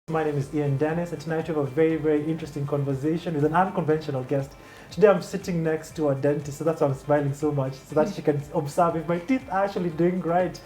My name is Ian Dennis, and tonight we have a very, very interesting conversation with an unconventional guest. Today I'm sitting next to a dentist, so that's why I'm smiling so much, so that she can observe if my teeth are actually doing right.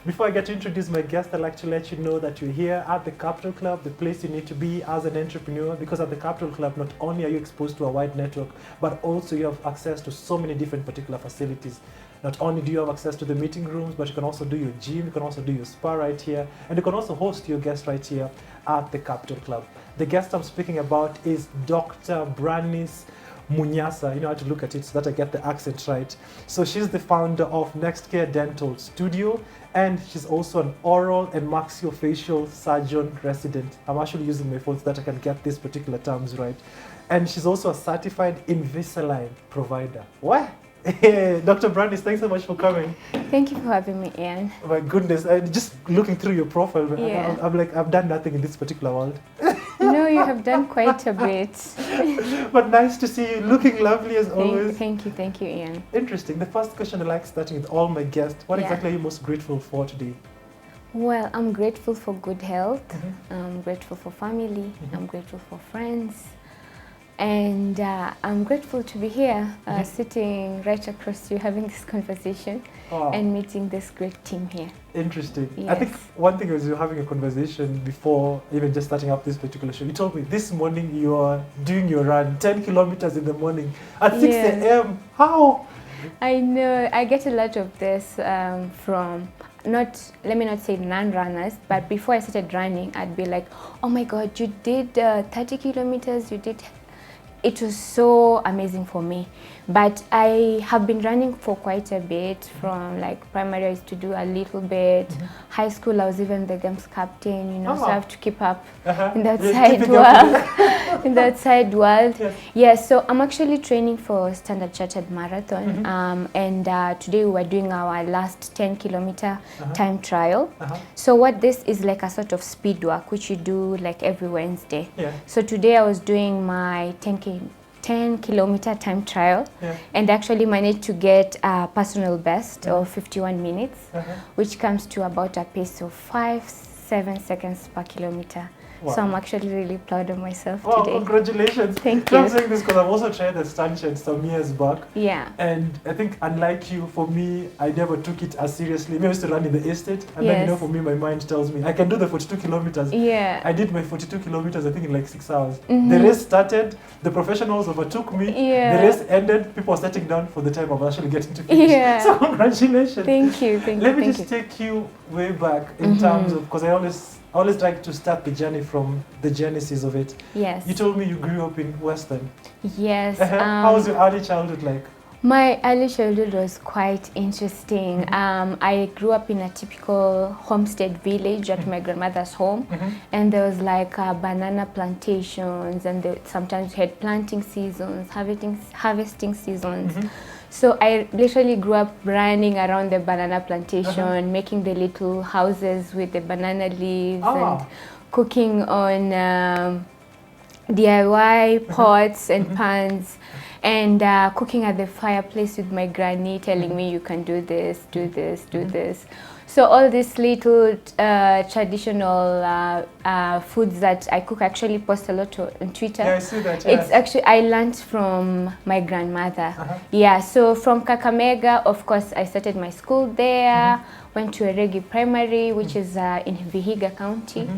Before I get to introduce my guest, I'd like to let you know that you're here at the Capital Club, the place you need to be as an entrepreneur, because at the Capital Club, not only are you exposed to a wide network, but also you have access to so many different particular facilities. Not only do you have access to the meeting rooms, but you can also do your gym, you can also do your spa right here, and you can also host your guest right here at the Capital Club. The guest I'm speaking about is Dr. Branice Munyasa. You know how to look at it so that I get the accent right. So she's the founder of Next Care Dental Studio, and she's also an oral and maxillofacial surgeon resident. I'm actually using my phone so that I can get these particular terms right. And she's also a certified Invisalign provider. What? Hey, Dr. Branice, thanks so much for coming. Thank you for having me, Ian. Oh my goodness, just looking through your profile, Yeah. I'm like, I've done nothing in this particular world. No, you have done quite a bit. But nice to see you, looking lovely as always. Thank you, Ian. Interesting. The first question I like starting with all my guests, what Yeah. exactly are you most grateful for today? Well, I'm grateful for good health. I'm grateful for family. I'm grateful for friends. And I'm grateful to be here, sitting right across you, having this conversation and meeting this great team here. Interesting. Yes. I think one thing was you were having a conversation before even just starting up this particular show. You told me this morning you are doing your run, 10 kilometers in the morning at 6 a.m. How? I know. I get a lot of this from, let me not say non-runners, but before I started running, I'd be like, oh my God, you did 30 kilometers, you did. It was so amazing for me. But I have been running for quite a bit. From like primary I used to do a little bit. High school I was even the games captain, you know, so I have to keep up in that side world. In that side world. Yeah, so I'm actually training for Standard Chartered Marathon. And today we were doing our last 10-kilometer time trial. So what this is like a sort of speed work which you do like every Wednesday. So today I was doing my 10-kilometer time trial and actually managed to get a personal best of 51 minutes, which comes to about a pace of 5-7 seconds per kilometer. Wow. So I'm actually really proud of myself today. Congratulations. Thank you. I'm saying this because I've also tried the stand shed some years back. Yeah. And I think unlike you, for me, I never took it as seriously. I used to run in the estate. And then, you know, for me, my mind tells me I can do the 42 kilometers. Yeah. I did my 42 kilometers, I think, in like 6 hours. The race started. The professionals overtook me. The race ended. People were sitting down for the time of actually getting to finish. Yeah. So congratulations. Thank you. Let me just take you way back in terms of, because I always like to start the journey from the genesis of it. Yes. You told me you grew up in Western. Yes. How was your early childhood like? My early childhood was quite interesting. I grew up in a typical homestead village at my grandmother's home, and there was like banana plantations, and sometimes we had planting seasons, harvesting seasons. So I literally grew up running around the banana plantation, making the little houses with the banana leaves and cooking on DIY pots and pans, and cooking at the fireplace with my granny, telling me you can do this, do this, do this. So all these little traditional foods that I cook, actually post a lot on Twitter. Yeah, I see that. It's actually, I learned from my grandmother. Yeah, so from Kakamega, of course, I started my school there, went to Eregi Primary, which is in Vihiga County.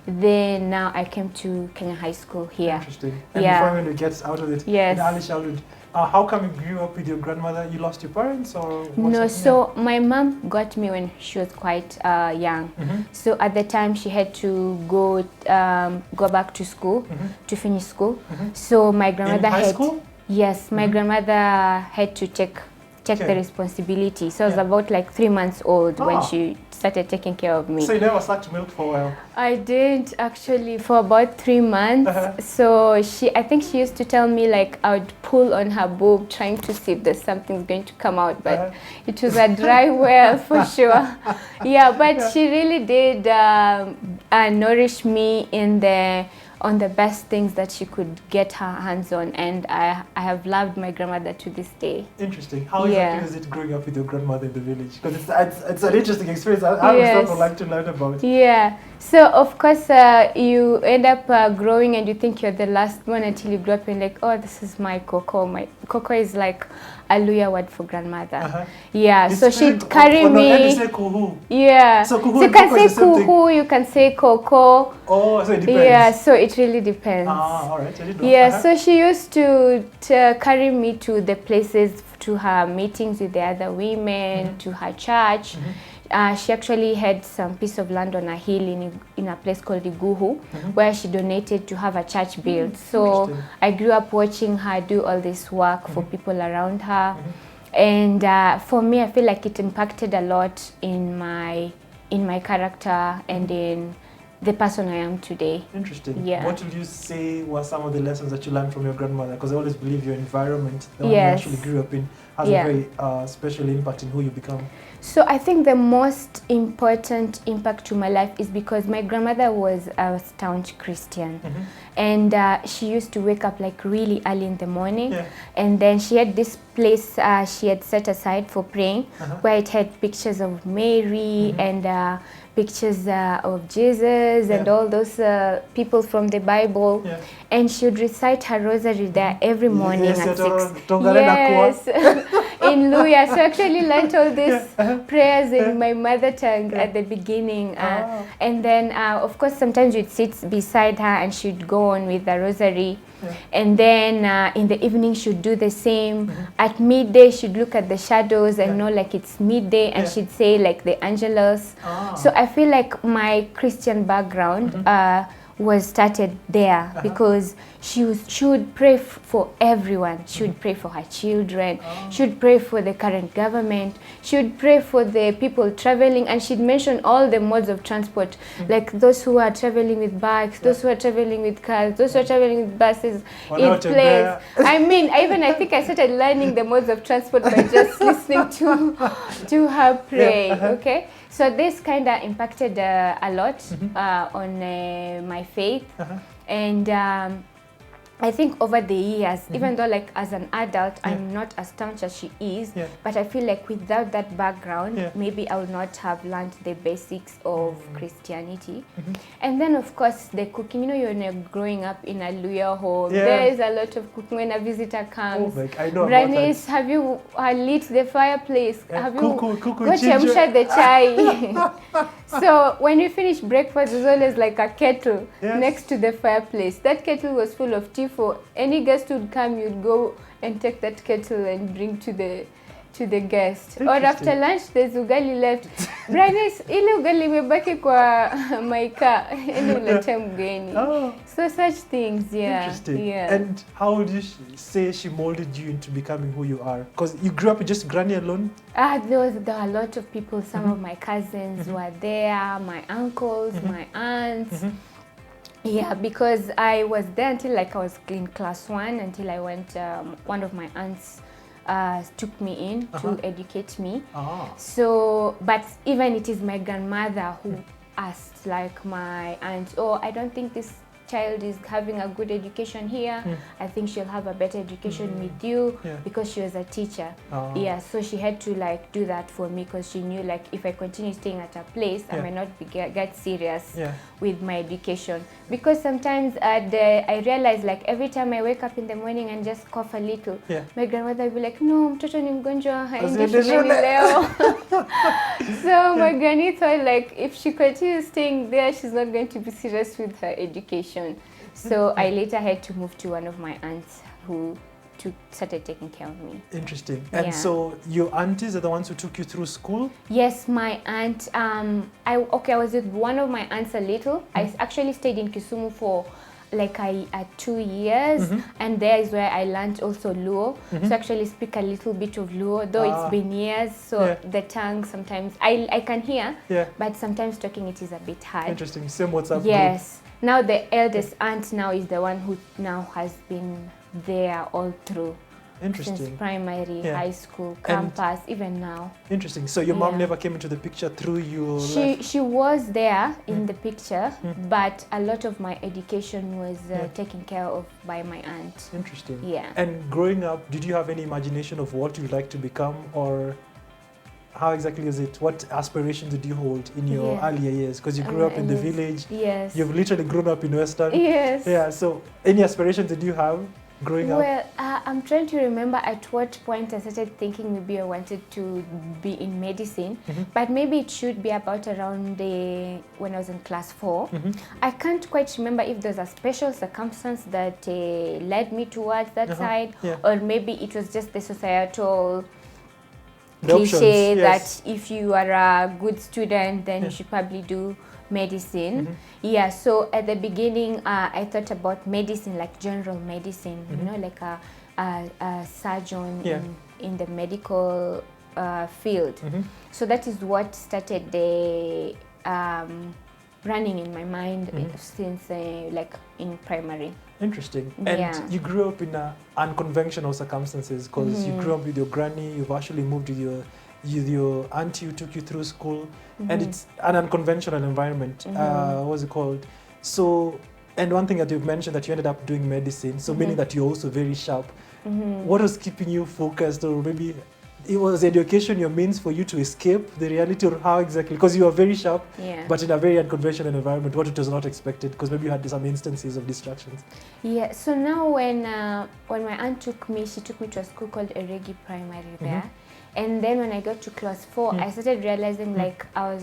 Then now I came to Kenya High School here. Interesting. And before when you get out of it, in early childhood, how come you grew up with your grandmother? You lost your parents or what? No, so my mom got me when she was quite young. So at the time she had to go back to school to finish school. So my grandmother in high school? Yes, my grandmother had to take the responsibility. So I was about like 3 months old when she started taking care of me. So you never sucked milk for a while? I did actually for about 3 months. So I think she used to tell me like I would pull on her boob trying to see if there's something's going to come out, but it was a dry well for sure. Yeah, but she really did nourish me in the on the best things that she could get her hands on, and I have loved my grandmother to this day. Interesting. How exactly is it growing up with your grandmother in the village? Because it's an interesting experience. I myself would like to learn about. Yeah. So of course you end up growing and you think you're the last one until you grow up and like, oh, this is my Coco. My Coco is like a Luya word for grandmother. Yeah. It's so she'd carry me. Say kuhu. Yeah. So you can say kuhu, you can say Coco. Oh, so it depends. Yeah. So it really depends. Ah, all right. I didn't know. Yeah. So she used to carry me to the places, to her meetings with the other women, to her church. She actually had some piece of land on a hill in a place called Iguhu, where she donated to have a church built. So I grew up watching her do all this work for people around her. And for me, I feel like it impacted a lot in my character and in the person I am today. Interesting. Yeah. What would you say were some of the lessons that you learned from your grandmother? Because I always believe your environment, the one you actually grew up in, has a very special impact in who you become. So I think the most important impact to my life is because my grandmother was a staunch Christian. And she used to wake up like really early in the morning. And then she had this place she had set aside for praying, where it had pictures of Mary and pictures of Jesus and all those people from the Bible. And she would recite her rosary there every morning at 6. Yes, in Luya. So I actually learned all these prayers in my mother tongue at the beginning. And then, of course, sometimes you'd sit beside her and she'd go on with the rosary. And then in the evening she'd do the same. At midday she'd look at the shadows and know like it's midday, and she'd say like the Angelus. So I feel like my Christian background was started there because she would pray for everyone. She would pray for her children. She would pray for the current government. She would pray for the people traveling, and she'd mention all the modes of transport, like those who are traveling with bikes, those who are traveling with cars, those who are traveling with buses, in planes. I mean, I think I started learning the modes of transport by just listening to her pray. Okay. So this kind of impacted a lot on my faith. And I think over the years, even though like as an adult, I'm not as staunch as she is, but I feel like without that background, maybe I would not have learned the basics of Christianity. And then of course the cooking, you know, you're growing up in a Luya home, there is a lot of cooking when a visitor comes. I know Branice, have you lit the fireplace? Have you got the chai? So when you finish breakfast, there's always like a kettle next to the fireplace. That kettle was full of tea. For any guest who would come, you'd go and take that kettle and bring to the guest. Or after lunch, there's ugali left. Branice, ile ugali imebaki kwa maika, ende ulete mgeni. So such things, Interesting. And how would you say she molded you into becoming who you are? Because you grew up with just granny alone? There were a lot of people. Some of my cousins were there, my uncles, my aunts. Yeah, because I was there until like I was in class 1, until I went, one of my aunts took me in to educate me. So, but even it is my grandmother who asked like my aunt, oh, I don't think this child is having a good education here. I think she'll have a better education with you, because she was a teacher. So she had to like do that for me, because she knew like if I continue staying at a place, I might not get serious with my education. Because sometimes I realize like every time I wake up in the morning and just cough a little, my grandmother will be like, no, mtoto ni mgonjwa, haendi shuleni leo. So my granny thought like if she continues staying there, she's not going to be serious with her education. So I later had to move to one of my aunts who started taking care of me. Interesting. And so your aunties are the ones who took you through school? Yes, my aunt. I was with one of my aunts a little. I actually stayed in Kisumu for like 2 years, and there is where I learned also Luo. So I actually speak a little bit of Luo, though it's been years, so the tongue sometimes I can hear, but sometimes talking it is a bit hard. Interesting. Same WhatsApp Yes. Group. Now the eldest aunt now is the one who now has been there all through. Interesting. Since primary, Yeah. high school, campus, even now. Interesting. So your mom Yeah. never came into the picture through your life? She was there in the picture, Mm. but a lot of my education was Yeah. taken care of by my aunt. Interesting. Yeah. And growing up, did you have any imagination of what you'd like to become, or how exactly is it? What aspirations did you hold in your Yeah. earlier years? Because you grew up in the Yes. village. Yes. You've literally grown up in Western. Yes. Yeah. So any aspirations did you have growing up? Well, I'm trying to remember at what point I started thinking maybe I wanted to be in medicine, Mhm. but maybe it should be about around when I was in class 4. Mhm. I can't quite remember if there's a special circumstance that led me towards that Uh-huh. side, Yeah. or maybe it was just the societal The options, cliche yes. that if you are a good student, then Yeah. you should probably do medicine. Mhm. Yeah, so at the beginning, I thought about medicine, like general medicine, Mhm. you know, like a surgeon Yeah. in the medical field. Mhm. So that is what started the running in my mind Mhm. since like in primary. Interesting. And Yeah. you grew up in unconventional circumstances, because you Mhm. grew up with your granny. You've actually moved with your auntie who took you through school, and Mhm. it's an unconventional environment. Mhm. What's it called? So, and one thing that you've mentioned, that you ended up doing medicine, so meaning Mhm. that you're also very sharp. Mhm. What was keeping you focused, or maybe it was education your means for you to escape the reality, or how exactly? Because you are very sharp, Yeah. but in a very unconventional environment, what it was not expected, because maybe you had some instances of distractions. Yeah, so now when my aunt took me, she took me to a school called Eregi Primary there. And then when I got to class 4, I started realizing like I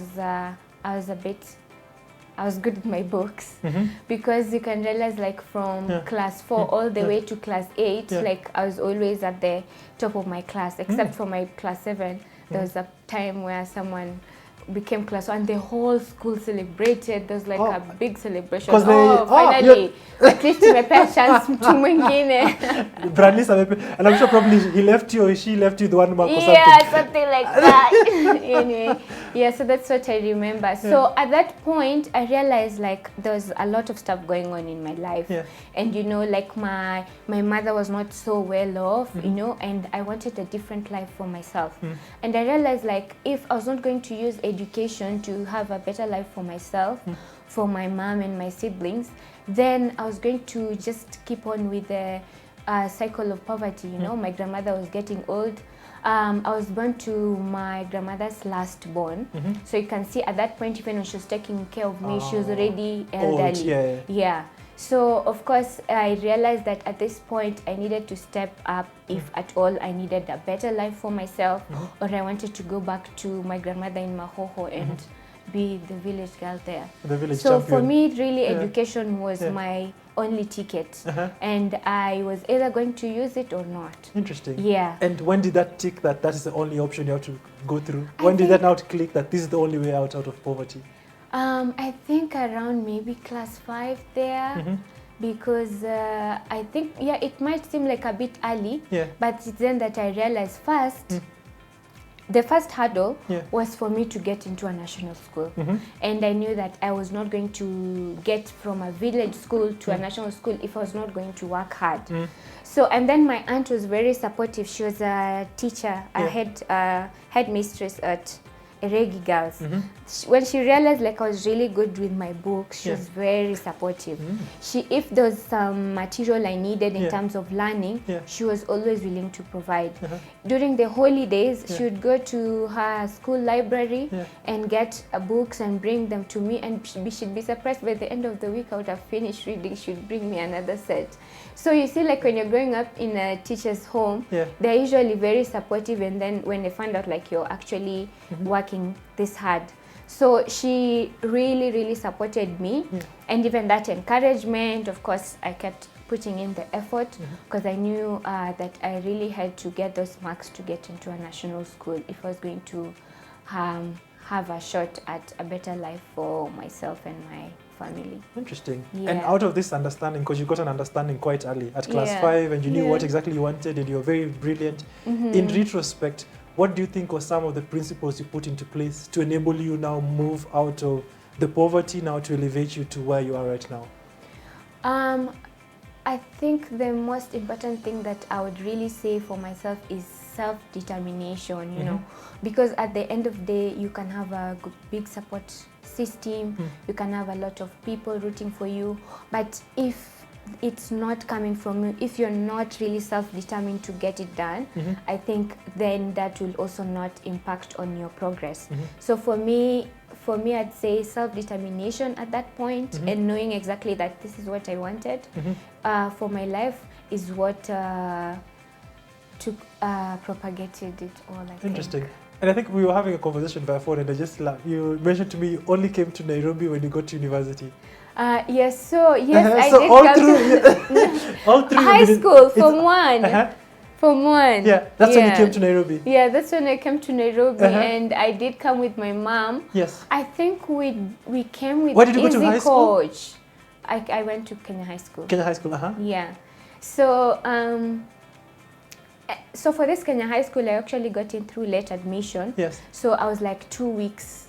was good with my books, because you can realize like from Yeah. class 4 all the Yeah. way to class 8, Yeah. like I was always at the top of my class, except for my class 7. There was a time where someone became class 1 and the whole school celebrated. There was like a big celebration. 'Cause Finally, at least tumepea chance mtu mwingine. Branice, and I'm sure probably he left you, or she left you the 1 mark or something. Yeah, something like that. Anyway, yeah, so that's what I remember. So at that point, I realized like there was a lot of stuff going on in my life. Yeah. And you know, like my mother was not so well off, you know, and I wanted a different life for myself. And I realized like if I was not going to use education to have a better life for myself, for my mom and my siblings, then I was going to just keep on with the cycle of poverty, you know. My grandmother was getting old. I was born to my grandmother's last born. So you can see at that point, even when she was taking care of me, she was already elderly. Old, yeah. So of course, I realized that at this point, I needed to step up if at all I needed a better life for myself, or I wanted to go back to my grandmother in Mahoho and be the village girl there. The village So champion. for me, really, Yeah. education was my only ticket, and I was either going to use it or not. Interesting. Yeah. And when did that tick that is the only option you have to go through? I When did that think- now click that this is the only way out of poverty? I think around maybe class 5 there, because I think, yeah, it might seem like a bit early, Yeah. but it's then that I realized first, the first hurdle was for me to get into a national school. And I knew that I was not going to get from a village school to a national school if I was not going to work hard. So, and then my aunt was very supportive. She was a teacher, a headmistress at Eregi Girls. When she realized like I was really good with my books, she was very supportive. If there was some material I needed in terms of learning, she was always willing to provide. During the holidays, she would go to her school library and get books and bring them to me, and she'd be surprised by the end of the week I would have finished reading. She would bring me another set. So you see, like when you're growing up in a teacher's home, they're usually very supportive, and then when they find out like you're actually working this hard. So she really, really supported me, and even that encouragement, of course, I kept putting in the effort, because I knew that I really had to get those marks to get into a national school if I was going to have a shot at a better life for myself and my family. Interesting. Yeah. And out of this understanding, because you got an understanding quite early at class 5, and you knew what exactly you wanted, and you were very brilliant. In retrospect, what do you think were some of the principles you put into place to enable you now move out of the poverty now to elevate you to where you are right now? I think the most important thing that I would really say for myself is self-determination, you know, because at the end of the day, you can have a big support system, you can have a lot of people rooting for you, but if it's not coming from you, if you're not really self-determined to get it done, I think then that will also not impact on your progress. So for me, I'd say self-determination at that point, and knowing exactly that this is what I wanted for my life is what propagated it all, I Interesting. think. And I think we were having a conversation by phone, and I just you mentioned to me you only came to Nairobi when you got to university. Yes, so yes, I so did all come through, to all through high school, Form 1. Form 1. Yeah, that's when you came to Nairobi. Yeah, that's when I came to Nairobi, and I did come with my mom. Yes. I think we came with Where did you go to high school? Coach. I went to Kenya High School. Kenya High School, Yeah. So so for this Kenya High School, I actually got in through late admission. Yes. So I was like 2 weeks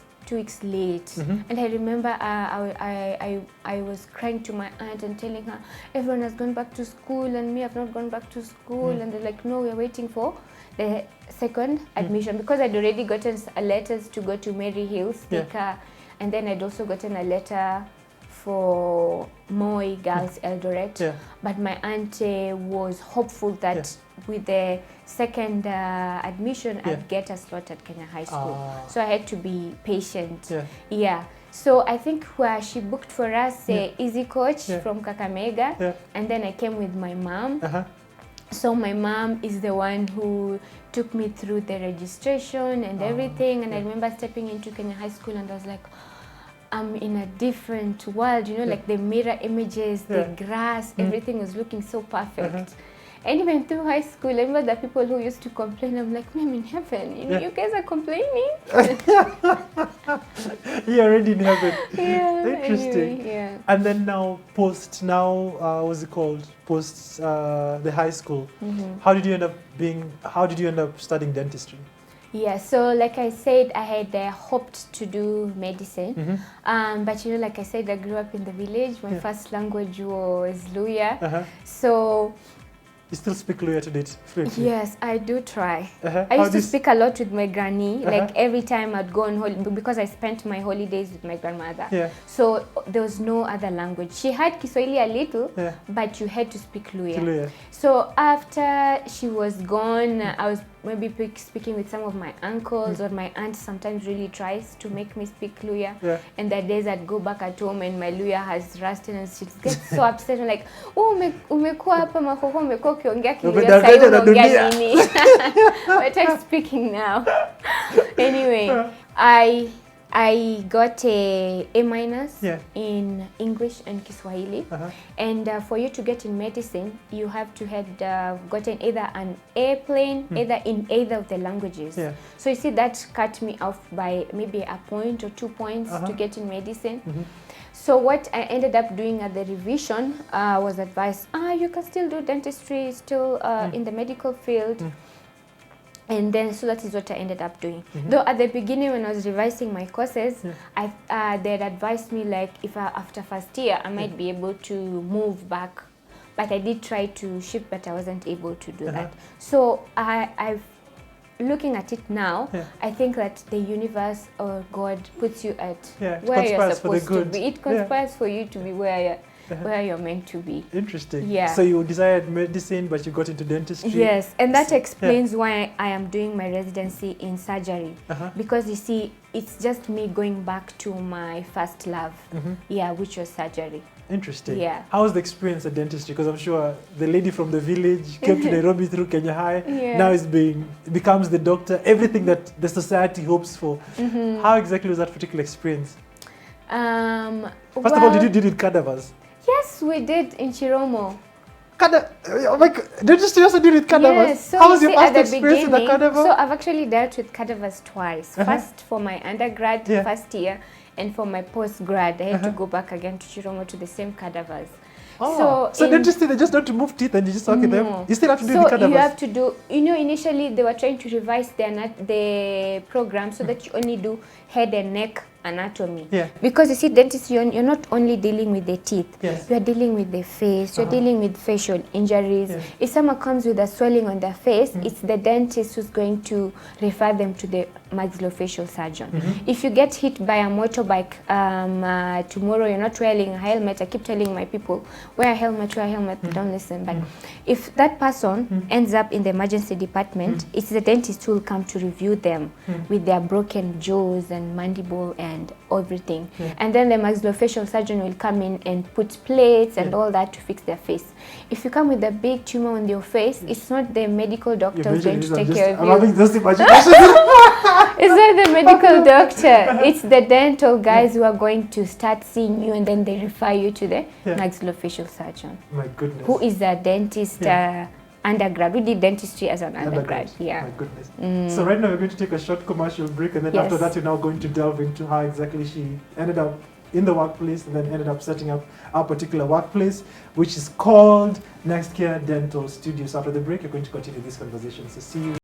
late, and I remember I was crying to my aunt and telling her everyone has gone back to school and me have not gone back to school, and they're like, no, we're waiting for the second admission, because I'd already gotten letters to go to Mary Hill Speaker, and then I'd also gotten a letter for Moi Girls Eldoret, but my aunt was hopeful that with the second admission I'd get a slot at Kenya High School. So I had to be patient. Yeah. So I think where she booked for us Easy Coach from Kakamega, and then I came with my mom. So my mom is the one who took me through the registration and everything, and I remember stepping into Kenya High School and I was like, I'm in a different world, you know, like the mirror images, the grass, everything was looking so perfect. And even through high school, I remember the people who used to complain, I'm like, I'm in heaven, you know, you guys are complaining. You're already in heaven. Interesting. Anyway, and then now, what's it called? Post the high school, how did you end up studying dentistry? Yeah, so like I said, I had hoped to do medicine, but you know, like I said, I grew up in the village. My first language was Luya, so... You still speak Luya today fluently? Yes, I do try. I used to speak a lot with my granny, like every time I'd go on holiday, because I spent my holidays with my grandmother. So there was no other language. She had Kiswahili a little, but you had to speak Luya. So after she was gone, I was maybe speaking with some of my uncles, or my aunt sometimes really tries to make me speak Luya. And the days I'd go back at home and my Luya has rusted and she gets so upset. I'm like, oh, umekuwa hapa makoko, umekuwa ukiongea Kiluya, sasa unaongea nini? But I'm speaking now. Anyway, I got a A- in English and Kiswahili, and for you to get in medicine, you have to have gotten either an airplane, either in either of the languages. So you see, that cut me off by maybe a point or 2 points to get in medicine. So what I ended up doing at the revision was advice, you can still do dentistry, still in the medical field. And then, so that is what I ended up doing. Though at the beginning when I was revising my courses, they had advised me, like, if after first year, I might be able to move back. But I did try to shift, but I wasn't able to do that. So I've looking at it now, I think that the universe or God puts you at where you're supposed to be. It conspires for you to be where you're meant to be. Interesting. So you desired medicine, but you got into dentistry. Yes, and that explains why I am doing my residency in surgery. Because you see, it's just me going back to my first love, which was surgery. Interesting. How was the experience at dentistry? Because I'm sure the lady from the village came to Nairobi through Kenya High, now becomes the doctor, everything that the society hopes for. How exactly was that particular experience? First of all, did you deal with cadavers? Yes, we did in Chiromo. Oh my God, dentistry also deal with cadavers? Yes, so how was your first experience with a cadaver? So I've actually dealt with cadavers twice. First for my undergrad, first year, and for my post-grad, I had to go back again to Chiromo to the same cadavers. So dentistry, they just don't remove teeth and you just work with them? You still have to do the cadavers? So you have to do, you know, initially they were trying to revise the program so that you only do head and neck anatomy. Yeah. Because you see, dentistry, you're not only dealing with the teeth, Yes. you're dealing with the face, you're dealing with facial injuries. Yes. If someone comes with a swelling on their face, it's the dentist who's going to refer them to the maxillofacial surgeon. If you get hit by a motorbike tomorrow, you're not wearing a helmet. I keep telling my people, wear a helmet, they don't listen. But if that person ends up in the emergency department, it's the dentist who will come to review them with their broken jaws and mandible and everything. And then the maxillofacial surgeon will come in and put plates and all that to fix their face. If you come with a big tumor on your face, it's not the medical doctor who's going to take care of you. I'm having those imaginations. It's not the medical doctor. It's the dental guys who are going to start seeing you, and then they refer you to the maxillofacial surgeon. My goodness. Who is a dentist undergrad. We did dentistry as an undergrad. Yeah. My goodness. So right now we're going to take a short commercial break, and then after that we're now going to delve into how exactly she ended up in the workplace and then ended up setting up our particular workplace, which is called Next Care Dental Studios. After the break, we're going to continue this conversation. So see you.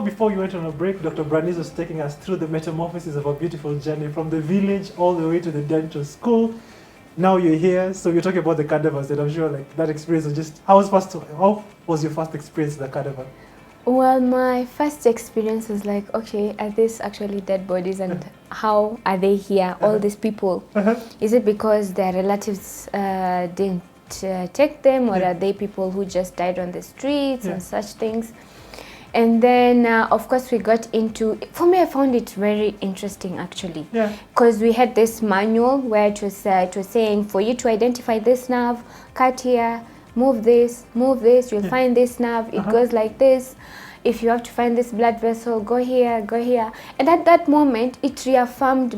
Before you went on a break, Dr. Branice was taking us through the metamorphosis of a beautiful journey from the village all the way to the dental school. Now you're here, so you're talking about the cadavers, and I'm sure like that experience was just, how was your first experience with the cadaver? Well, my first experience was like, okay, are these actually dead bodies, and how are they here, all these people? Is it because their relatives didn't take them, or are they people who just died on the streets and such things? And then, of course, we got into, for me, I found it very interesting, actually. Yeah. Because we had this manual where it was saying, for you to identify this nerve, cut here, move this, you'll find this nerve, it goes like this. If you have to find this blood vessel, go here, go here. And at that moment, it reaffirmed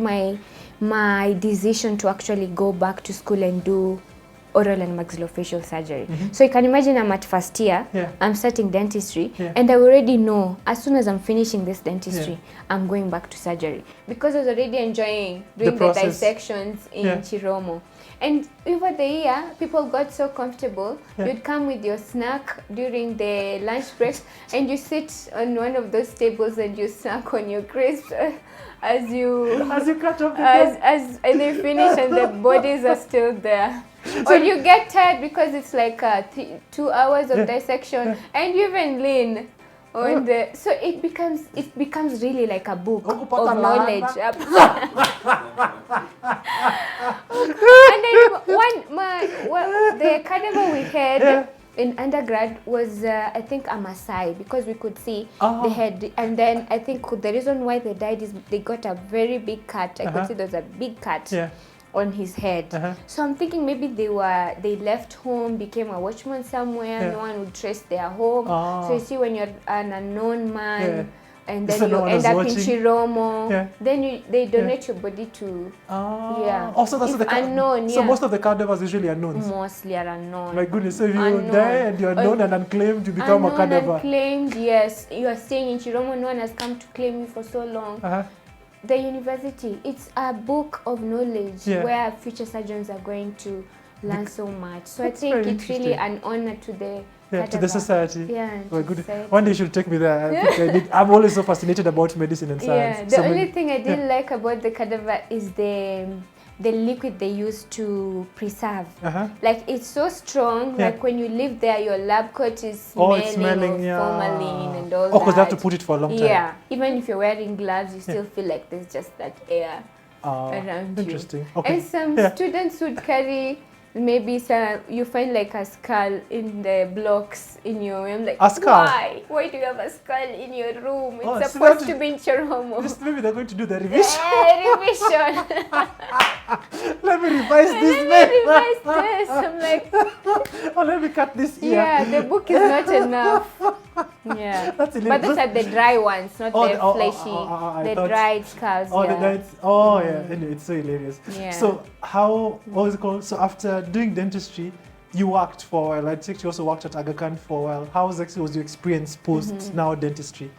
my decision to actually go back to school and do oral and maxillofacial surgery. So you can imagine I'm at first year, I'm starting dentistry, and I already know as soon as I'm finishing this dentistry, I'm going back to surgery. Because I was already enjoying doing the dissections in Chiromo. And over the year, people got so comfortable. You'd come with your snack during the lunch breaks, and you sit on one of those tables and you snack on your crisps as you cut off as they finish and the bodies are still there. So or you get tired because it's like 2 hours of dissection, and you even lean on the. So it becomes really like a book of knowledge. And then the cadaver we had in undergrad was I think a Maasai, because we could see the head, and then I think the reason why they died is they got a very big cut. I could see there was a big cut on his head. So I'm thinking maybe they left home, became a watchman somewhere, no one would trace their home. So you see, when you're an unknown man and then you end up in Chiromo, then they donate your body to also that's the unknown. So most of the cadavers usually are unknowns. Mostly are unknown. My goodness, so if you die and you're known and unclaimed, you become a cadaver. Unclaimed, yes. You are staying in Chiromo, no one has come to claim you for so long. The university, it's a book of knowledge where future surgeons are going to learn so much. So I think it's really an honor to the society. Very good. One day you should take me there. I think I'm always so fascinated about medicine and science. The only thing I didn't like about the cadaver is the liquid they use to preserve. Like, it's so strong, like when you live there, your lab coat is smelling of formalin and all that. Because they have to put it for a long time. Even if you're wearing gloves, you still feel like there's just that air around you. Interesting. And some students would carry, maybe you find like a skull in the blocks in your room. Like, a skull? Why do you have a skull in your room? It's supposed to be in Chiromo. Maybe they're going to do the revision. Revision. Let me revise this. Let me revise this. I'm like, Oh, let me cut this ear. yeah, the book is not enough. Yeah. That's But those are the dry ones, not the fleshy, I the thought- dried skulls. Oh, yeah. the nights. Oh, yeah. Anyway, it's so hilarious. Yeah. So, what was it called? So, after doing dentistry, you worked for a while. I think you also worked at Aga Khan for a while. How was your experience post now dentistry?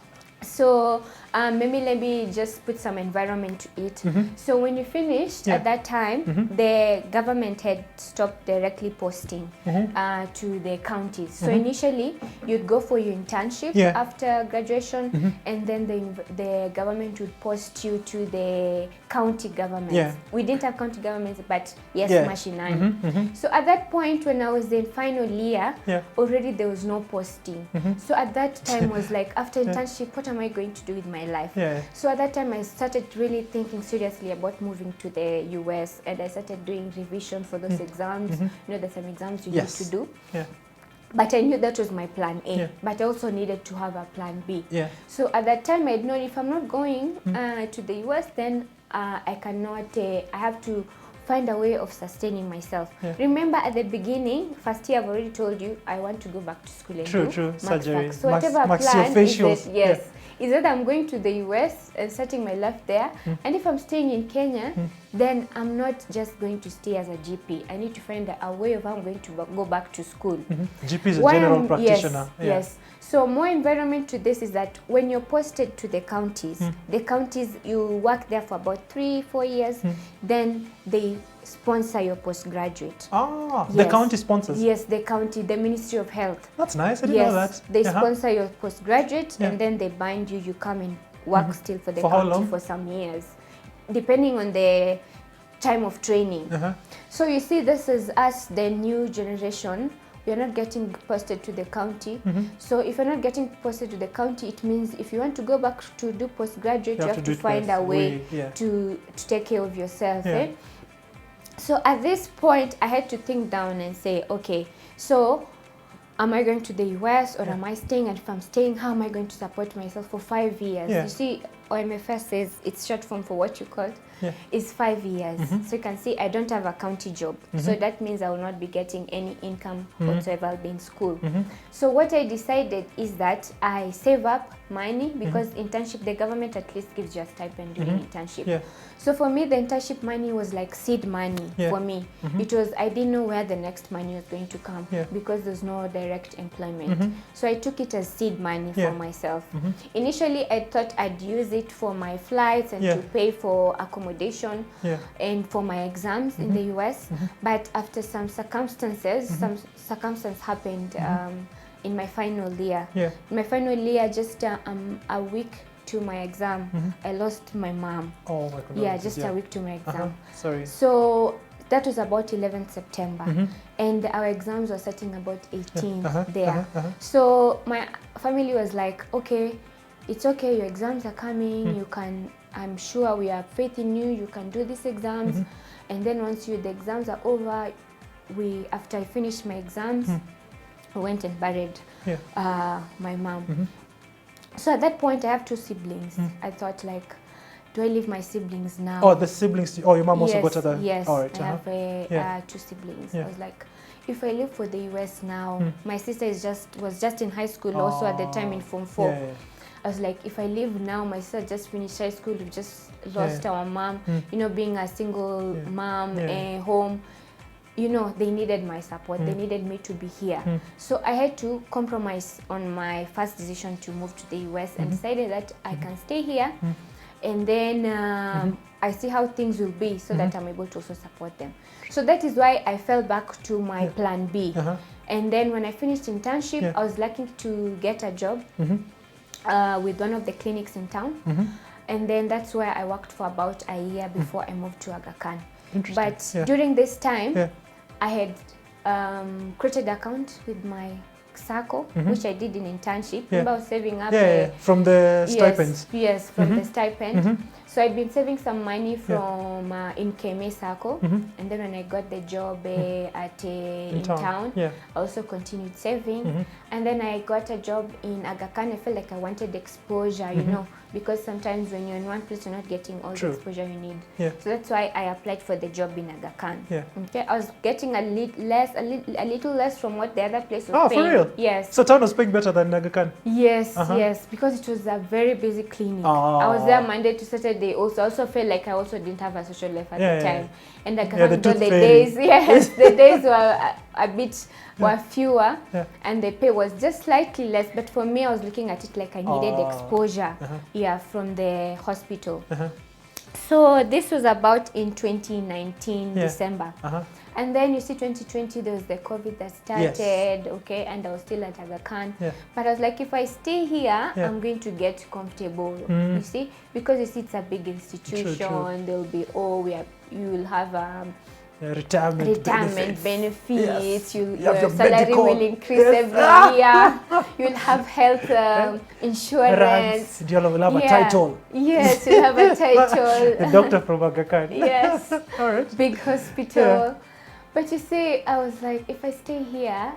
So maybe let me just put some environment to it. So when you finished at that time, the government had stopped directly posting to the counties. So initially you'd go for your internship after graduation, and then the government would post you to the county governments. We didn't have county governments, but yes, mashinani. So at that point when I was in final year, already there was no posting. So at that time was like, after internship, what am I going to do with my life? So at that time I started really thinking seriously about moving to the US, and I started doing revision for those exams. You know, there's some exams you need to do. But I knew that was my plan A, but I also needed to have a plan B. So at that time I'd known if I'm not going to the US, then I cannot, I have to find a way of sustaining myself. Remember at the beginning, first year I've already told you, I want to go back to school and do surgery. So whatever plan is that, is that I'm going to the US and starting my life there. And if I'm staying in Kenya, then I'm not just going to stay as a GP. I need to find a way of how I'm going to go back to school. GP is a general practitioner. Yes. So more environment to this is that when you're posted to the counties, you work there for about 3-4 years, then they sponsor your postgraduate. The county sponsors? Yes, the county, the Ministry of Health. That's nice, I didn't know that. They sponsor your postgraduate and then they bind you, you come and work still for the county for some years, depending on the time of training. So you see, this is us, the new generation. We are not getting posted to the county. So if you're not getting posted to the county, it means if you want to go back to do postgraduate, you have to find a way to take care of yourself. So at this point, I had to think down and say, okay, so am I going to the US or am I staying? And if I'm staying, how am I going to support myself for 5 years? You see, OMFS says it's short form for what you called is 5 years. So you can see I don't have a county job. So that means I will not be getting any income whatsoever. I'll be in school. So what I decided is that I save up money because internship, the government at least gives you a stipend during internship. So for me, the internship money was like seed money for me. It was, I didn't know where the next money was going to come because there's no direct employment. So I took it as seed money for myself. Initially, I thought I'd use it for my flights and to pay for accommodation and for my exams in the US. But after some circumstances, happened in my final year. In my final year, just a week to my exam, I lost my mom. Oh my goodness. Just a week to my exam. Sorry. So that was about 11th September. And our exams were starting about 18th there. So my family was like, okay, it's okay, your exams are coming, you can, I'm sure we have faith in you, you can do these exams. And then once the exams are over, after I finished my exams, I went and buried my mom. So at that point, I have 2 siblings. I thought, like, do I leave my siblings now? Oh, the siblings. Oh, your mom also got other. Yes, all right, I have 2 siblings. I was like, if I leave for the US now, my sister was just in high school also at the time in Form 4. I was like, if I leave now, my sister just finished high school, we just lost our mom. You know, being a single mom at home, you know, they needed my support. They needed me to be here. So I had to compromise on my first decision to move to the US and decided that I can stay here and then I see how things will be so that I'm able to also support them. So that is why I fell back to my plan B. And then when I finished internship, I was lucky to get a job with one of the clinics in town. And then that's where I worked for about a year before I moved to Aga Khan. But during this time, I had created an account with my circle, which I did in internship. Remember, I was saving up from the stipends. Yes, from the stipend. So I'd been saving some money from in KMA Circle, and then when I got the job in town, I also continued saving, and then I got a job in Aga Khan. I felt like I wanted exposure, you know, because sometimes when you're in one place, you're not getting all the exposure you need. So that's why I applied for the job in Aga Khan. Okay, I was getting a little less from what the other place was paying. For real? Yes. So town was paying better than Aga Khan? Yes, yes, because it was a very busy clinic. I was there Monday to Saturday. I also felt like I also didn't have a social life at the time. And Aga Khan, the days, the days were a bit were fewer, and the pay was just slightly less. But for me, I was looking at it like I needed exposure, from the hospital. So this was about in 2019 December. And then you see 2020, there was the COVID that started, okay, and I was still at Aga Khan. But I was like, if I stay here, I'm going to get comfortable, you see, because you see it's a big institution, there'll be, you will have retirement benefits, your salary will increase every year, you'll have health insurance. You'll have a title. Yes, you'll have a title. The doctor from Aga Khan. Yes. All right. Big hospital. But you see, I was like, if I stay here,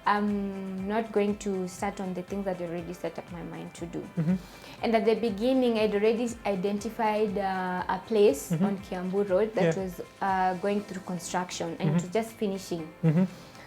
I'm not going to start on the things that I already set up my mind to do. And at the beginning, I'd already identified a place on Kiambu Road that was going through construction, and it was just finishing.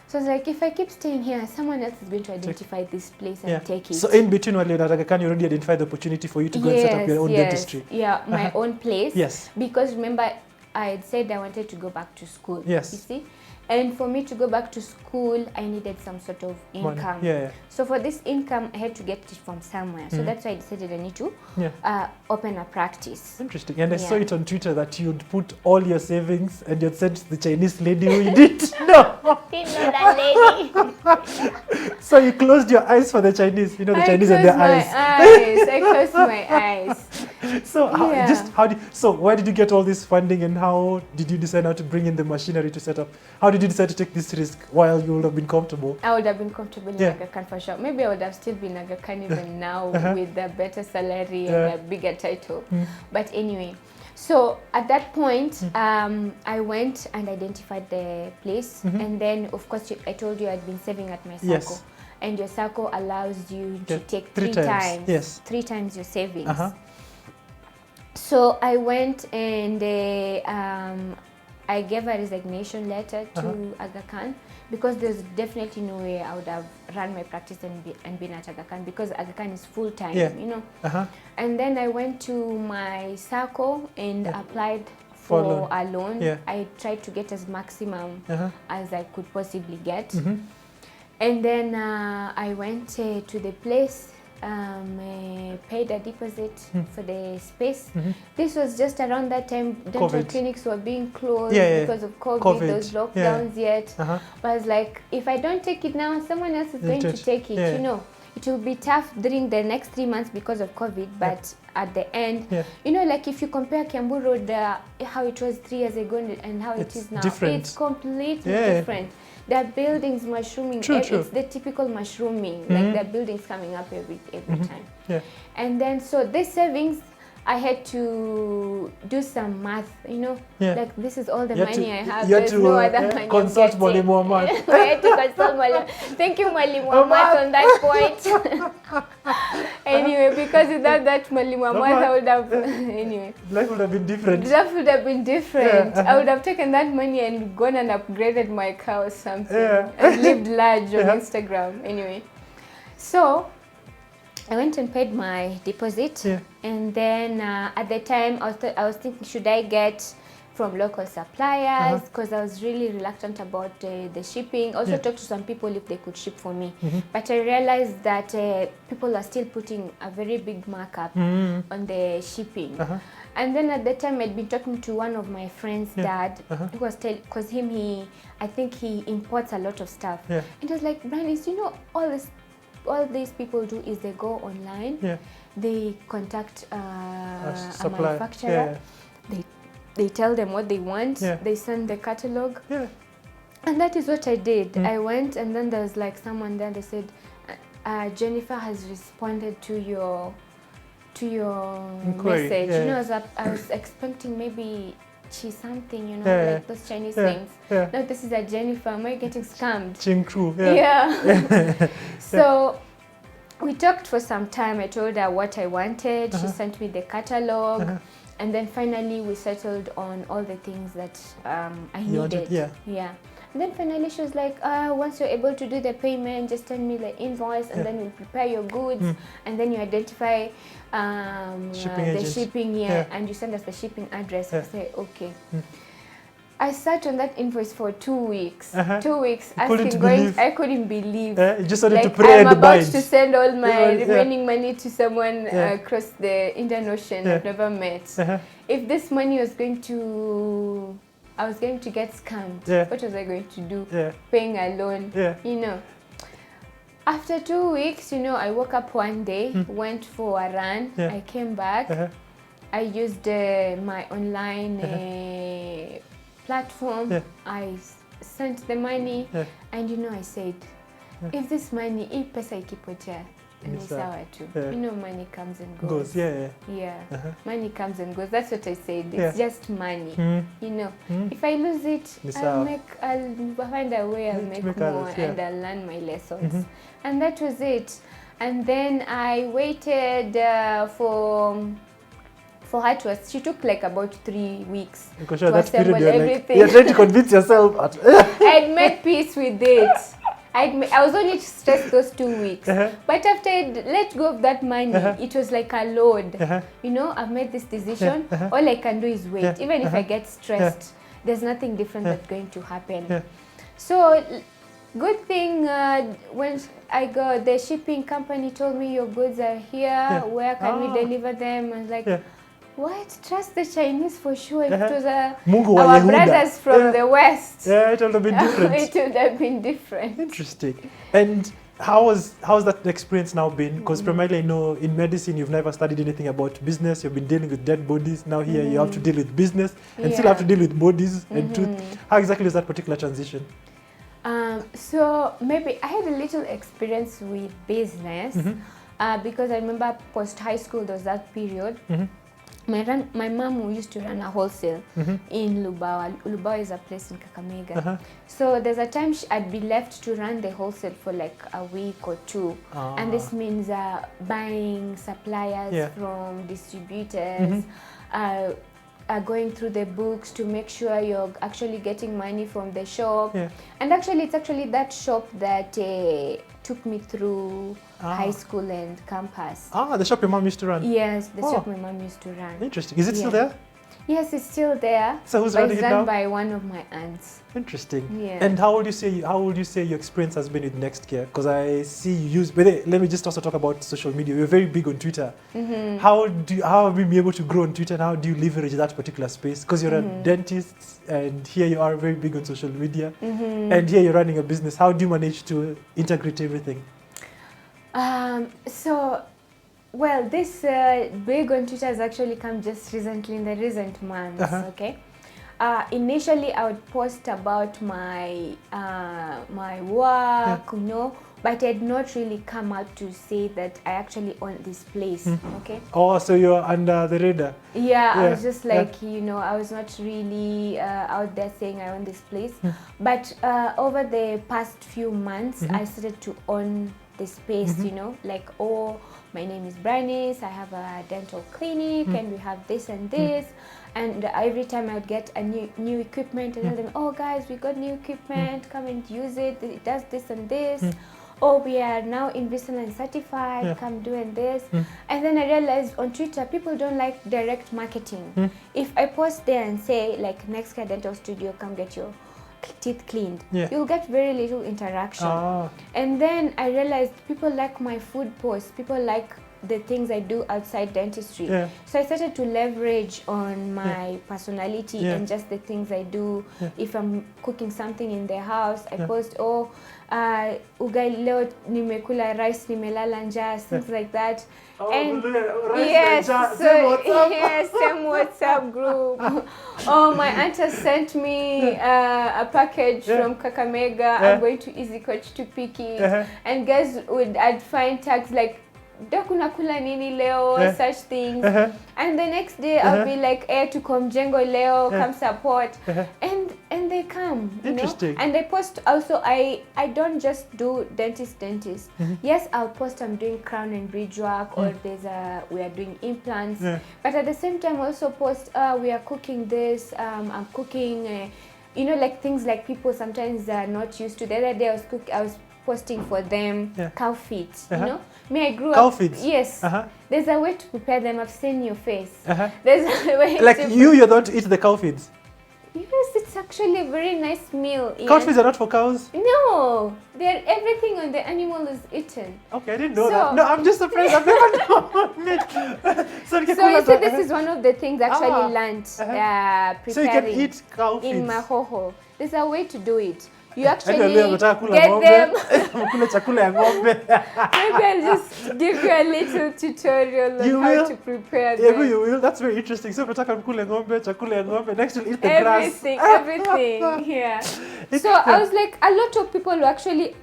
So I was like, if I keep staying here, someone else is going to identify this place and take it. So in between while you're at Aga Khan, you already identified the opportunity for you to go and set up your own dentistry. Yeah, my own place. Yes. Because remember, I had said I wanted to go back to school. Yes. You see? And for me to go back to school, I needed some sort of income. So for this income, I had to get it from somewhere. So that's why I decided I need to open a practice. Interesting. And I saw it on Twitter that you'd put all your savings and you'd send to the Chinese lady who you didn't know. Didn't know that lady. So you closed your eyes for the Chinese. You know the Chinese and their eyes. I closed my eyes. So so where did you get all this funding, and how did you decide how to bring in the machinery to set up? How did you decide to take this risk while you would have been comfortable? I would have been comfortable in Aga Khan for sure. Maybe I would have still been Aga Khan even now with a better salary and a bigger title. But anyway, so at that point, I went and identified the place. And then, of course, I told you I'd been saving at my circle. And your circle allows you to take three times your savings. So I went and I gave a resignation letter to Aga Khan, because there's definitely no way I would have run my practice and been at Aga Khan, because Aga Khan is full time, you know. And then I went to my circle and applied for a loan. I tried to get as maximum as I could possibly get. And then I went to the place, paid a deposit for the space. This was just around that time dental clinics were being closed because of COVID, those lockdowns But I was like, if I don't take it now, someone else is going to take it, you know. It will be tough during the next 3 months because of COVID, but at the end, you know, like if you compare Kiambu Road, how it was 3 years ago and how it is now, it's completely different. There are buildings mushrooming. It's the typical mushrooming, like there are buildings coming up every time. And then, so this savings, I had to do some math, you know, like this is all the money I have. There's no other money. Consult Mwalimu Ahmad. I had to consult Mwalimu. Thank you, Mwalimu Ahmad, on that point. Anyway, because without that Mwalimu Ahmad, I would have, anyway. Life would have been different. Life would have been different. I would have taken that money and gone and upgraded my car or something. And lived large on Instagram. Anyway, so I went and paid my deposit, and then at the time I was thinking, should I get from local suppliers, because I was really reluctant about the shipping. Also talked to some people if they could ship for me, but I realized that people are still putting a very big markup on the shipping. And then at the time I'd been talking to one of my friends' dad, who was because I think he imports a lot of stuff, and he was like, Branice, you know, all these people do is they go online, they contact a manufacturer, they tell them what they want, they send the catalog, and that is what I did. I went, and then there was like someone there, they said, Jennifer has responded to to your Inquiry, message. yeah. You know, I was expecting maybe Chi something, you know, Yeah. like those Chinese Yeah. names. Yeah. No, this is a Jennifer. Am I getting scammed? Ching Crew. Yeah. Yeah. So we talked for some time. I told her what I wanted. She sent me the catalog. And then finally we settled on all the things that I needed. Yeah. And then finally she was like, once you're able to do the payment, just send me the invoice and then we'll prepare your goods and then you identify the shipping, and you send us the shipping address. I say, okay. I sat on that invoice for 2 weeks. 2 weeks asking, I couldn't believe. You just wanted to like, pray I'm and about bind. to send all my remaining money to someone across the Indian Ocean I've never met. If this money was going to, I was going to get scammed, what was I going to do? Paying a loan, you know. After 2 weeks, you know, I woke up one day, went for a run, I came back, I used my online platform, I sent the money, and you know, I said, if this money, if pesa ikipotea, ni sawa tu. You know, money comes and goes. Money comes and goes. That's what I said. It's just money. You know, if I lose it, I'll find a way. I'll make more, and I'll learn my lessons. And that was it. And then I waited for her to, she took like about 3 weeks to assemble everything. You're trying to convince yourself. I'd made peace with it. I was only stressed those 2 weeks. But after I let go of that money, it was like a load. You know, I've made this decision. All I can do is wait. Even if I get stressed, there's nothing different that's going to happen. So, good thing when I got the shipping company told me your goods are here. Where can we deliver them? I was like, what? Trust the Chinese for sure. If it was our brothers from the West. It would have been different. It would have been different. Interesting. And how's that experience now been? Because primarily I know in medicine you've never studied anything about business. You've been dealing with dead bodies. Now here you have to deal with business and still have to deal with bodies and truth. How exactly was that particular transition? So maybe I had a little experience with business because I remember post-high school there was that period. My mom used to run a wholesale in Lubawa. Lubawa is a place in Kakamega. So there's a time I'd be left to run the wholesale for like a week or two. And this means buying suppliers from distributors, going through the books to make sure you're actually getting money from the shop. And actually, it's actually that shop that took me through high school and campus. The shop your mom used to run? Yes, the shop my mom used to run. Interesting. Is it still there? Yes, it's still there. So who's running it now? It's run by one of my aunts. Interesting. And how would you say your experience has been with Next Gear? Because I see you use. But let me just also talk about social media. You're very big on Twitter. How have you been able to grow on Twitter, and how do you leverage that particular space? Because you're a dentist, and here you are very big on social media, and here you're running a business. How do you manage to integrate everything? Well, this big on Twitter has actually come just recently in the recent months, okay? Initially, I would post about my my work, you know, but I had not really come out to say that I actually own this place, okay? Oh, so you're under the radar? Yeah, I was just like, you know, I was not really out there saying I own this place. But over the past few months, I started to own the space, you know, like, oh, my name is Branice, I have a dental clinic, and we have this and this. And every time I would get a new equipment, and tell them, oh guys, we got new equipment, come and use it, it does this and this. Oh, we are now Invisalign certified, come doing this. And then I realized on Twitter, people don't like direct marketing. If I post there and say, like, Next Gear Dental Studio, come get your teeth cleaned, you'll get very little interaction. And then I realized people like my food posts, people like the things I do outside dentistry. So I started to leverage on my personality and just the things I do. If I'm cooking something in the house, I post, oh, ugali leo nimekula rice nimelala njaa, things like that. And yes, same WhatsApp group. Oh, my aunt has sent me a package from Kakamega. I'm going to Easy Coach to pick it. And guys I'd find tags like Dakuna kula nini leo, such things. And the next day I'll be like, to come Jengo leo, come support. And they come, you Interesting. know. And I post also, I don't just do dentist. Yes, I'll post I'm doing crown and bridge work, or we are doing implants. But at the same time also post, we are cooking this, I'm cooking, you know, like things like people sometimes are not used to. The other day I was posting for them cow feet, you know. Me, I grew cow up. Feet. Yes. There's a way to prepare them. I've seen your face. There's a way. Like you're the one to eat the cow feet. Yes, it's actually a very nice meal. Cow feet are not for cows? No, everything on the animal is eaten. Okay, I didn't know that. No, I'm just surprised. I've never known it. So you see, this is one of the things actually learned preparing. So you can eat cow feet in Mahoho. There's a way to do it. You actually get them. Maybe Maybe I'll just give you a little tutorial on how to prepare them. You will. That's very interesting. So nataka mkule ng'ombe, chakula ya ng'ombe. Next you'll eat the everything, grass. Everything. Yeah. So I was like, a lot of people who actually,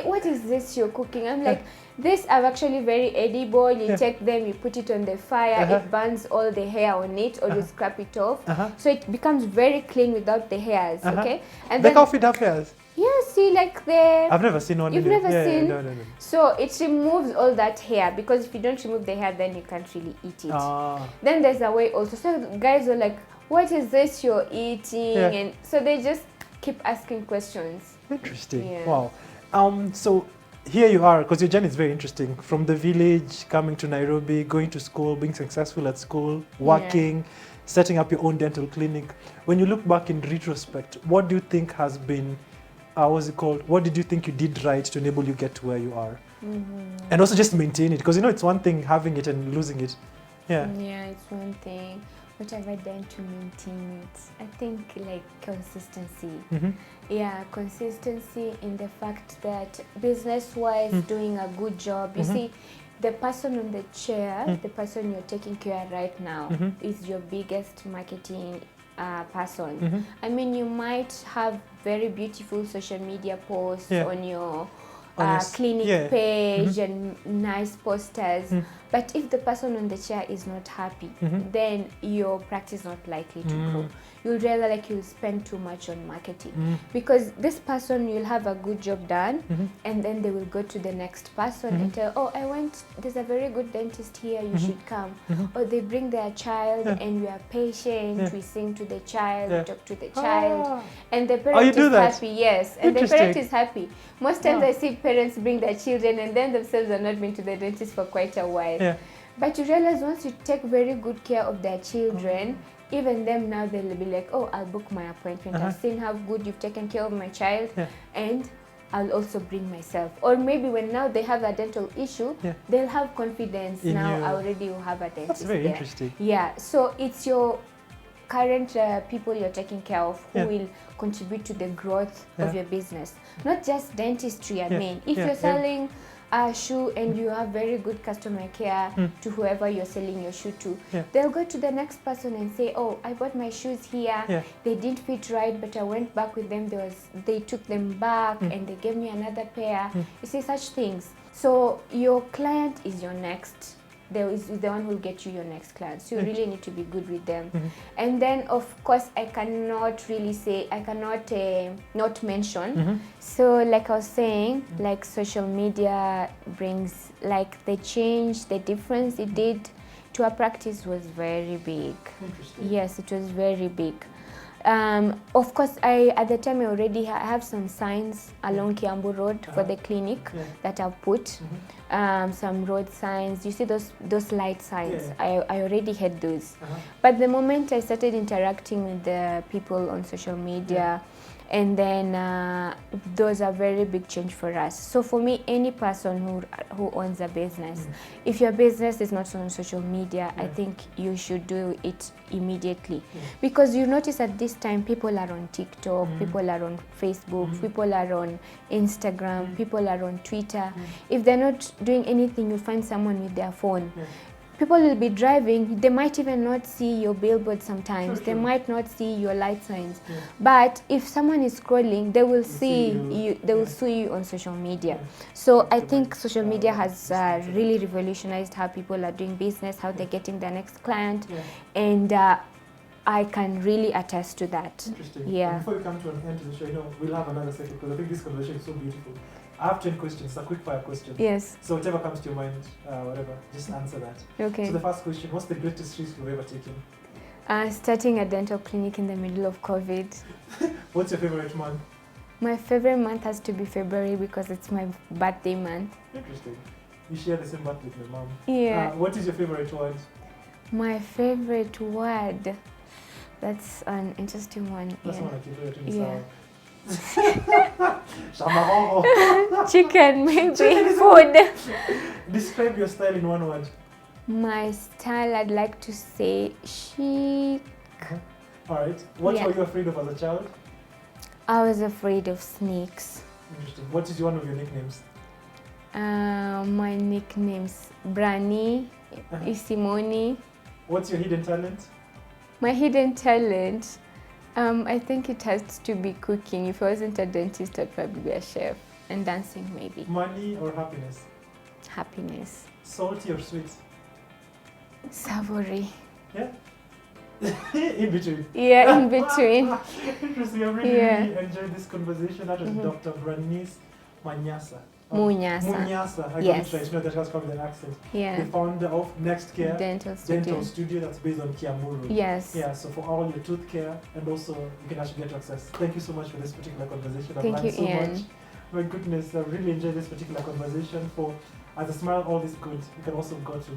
what is this you're cooking? I'm like, this are actually very edible. You take them, you put it on the fire, it burns all the hair on it, or you scrap it off. So it becomes very clean without the hairs, okay? And the cow feet have hairs? Yeah, see, like I've never seen one. You've never seen? No. So it removes all that hair, because if you don't remove the hair, then you can't really eat it. Then there's a way also. So guys are like, what is this you're eating? And so they just keep asking questions. Interesting. Yeah. Wow. So here you are, because your journey is very interesting. From the village, coming to Nairobi, going to school, being successful at school, working, setting up your own dental clinic. When you look back in retrospect, what do you think has been, what did you think you did right to enable you get to where you are? And also just maintain it, because you know it's one thing having it and losing it. Yeah, it's one thing. What have I done to maintain it? I think like consistency. Yeah, consistency in the fact that business-wise, doing a good job. You see, the person on the chair, the person you're taking care of right now, is your biggest marketing person. I mean, you might have very beautiful social media posts on your clinic page and nice posters, but if the person on the chair is not happy, then your practice is not likely to grow. You'll rather like you'll spend too much on marketing, because this person, you'll have a good job done, and then they will go to the next person and tell, oh, there's a very good dentist here, you should come. Or they bring their child and we are patient, we sing to the child, we talk to the child, and the parent is happy. Yes, and the parent is happy. Most times I see parents bring their children and then themselves are not been to the dentist for quite a while. But you realize once you take very good care of their children, even them now they'll be like, oh, I'll book my appointment. I've seen how good you've taken care of my child, and I'll also bring myself. Or maybe when now they have a dental issue, they'll have confidence in now I already will have a dentist. That's very interesting. Yeah, so it's your current people you're taking care of who will contribute to the growth of your business. Not just dentistry, I mean. If you're selling a shoe and you have very good customer care to whoever you're selling your shoe to, they'll go to the next person and say, oh, I bought my shoes here, they didn't fit right, but I went back with them, they took them back and they gave me another pair. You see, such things. So your client is your next, is the one who will get you your next client. So you really need to be good with them. And then of course I cannot really say, I cannot not mention. So like I was saying, like social media brings like the change, the difference it did to our practice was very big. Yes, it was very big. Of course, at the time I already have some signs along Kiambu Road for the clinic that I've put. Some road signs. You see those light signs. I already had those. But the moment I started interacting with the people on social media, and then those are very big change for us. So for me, any person who owns a business, if your business is not on social media, I think you should do it immediately. Because you notice at this time, people are on TikTok, people are on Facebook, people are on Instagram, people are on Twitter. If they're not doing anything, you find someone with their phone. people will be driving, they might even not see your billboard sometimes. Sure, They sure. might not see your light signs. Yeah. But if someone is scrolling, they will see see you. they will Yeah. see you on social media. Yeah. So I The think mind, social media has response to really revolutionized how people are doing business, how they're getting their next client, Yeah. and I can really attest to that. Interesting. Yeah. And before we come to an end to the show, we'll have another second because I think this conversation is so beautiful. I have 10 questions, a quick fire question. Yes. So whatever comes to your mind, whatever, just answer that. Okay. So the first question, what's the greatest risk you've ever taken? Starting a dental clinic in the middle of COVID. What's your favorite month? My favorite month has to be February because it's my birthday month. Interesting. You share the same birthday with your mom. Yeah. What is your favorite word? My favorite word. That's an interesting one. That's Yeah. one I keep writing Yeah. down. Chicken, maybe. Chicken is Food. Describe your style in one word. My style, I'd like to say chic. Alright. What Yeah. were you afraid of as a child? I was afraid of snakes. Interesting. What is one of your nicknames? My nicknames, Branice, Isimoni. What's your hidden talent? My hidden talent, I think it has to be cooking. If I wasn't a dentist, I'd probably be a chef. And dancing, maybe. Money or happiness? Happiness. Salty or sweet? Savory. Yeah? In between. Yeah, in between. Interesting. I really enjoyed this conversation. That was Dr. Branice Manyasa. Munyasa. Munyasa. I Yes. got it right. You know, that has come with an accent. Yeah. The founder of Next Care Dental studio. Dental Studio that's based on Kiamuru. Yes. Yeah, so for all your tooth care and also you can actually get access. Thank you so much for this particular conversation. I've Thank learned you, so Ian. much. My goodness, I really enjoyed this particular conversation. For as a smile, all is good. You can also go to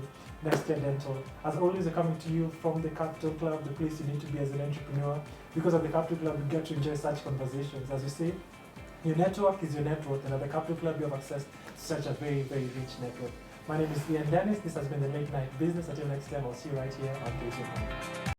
Next Care Dental. As always, we're coming to you from the Capital Club, the place you need to be as an entrepreneur. Because of the Capital Club, you get to enjoy such conversations. As you say, your network is your net worth, and at the Capital Club, you have access to such a very, very rich network. My name is Ian Dennis. This has been the Late Night Business. Until next time, I'll see you right here on KTN Home.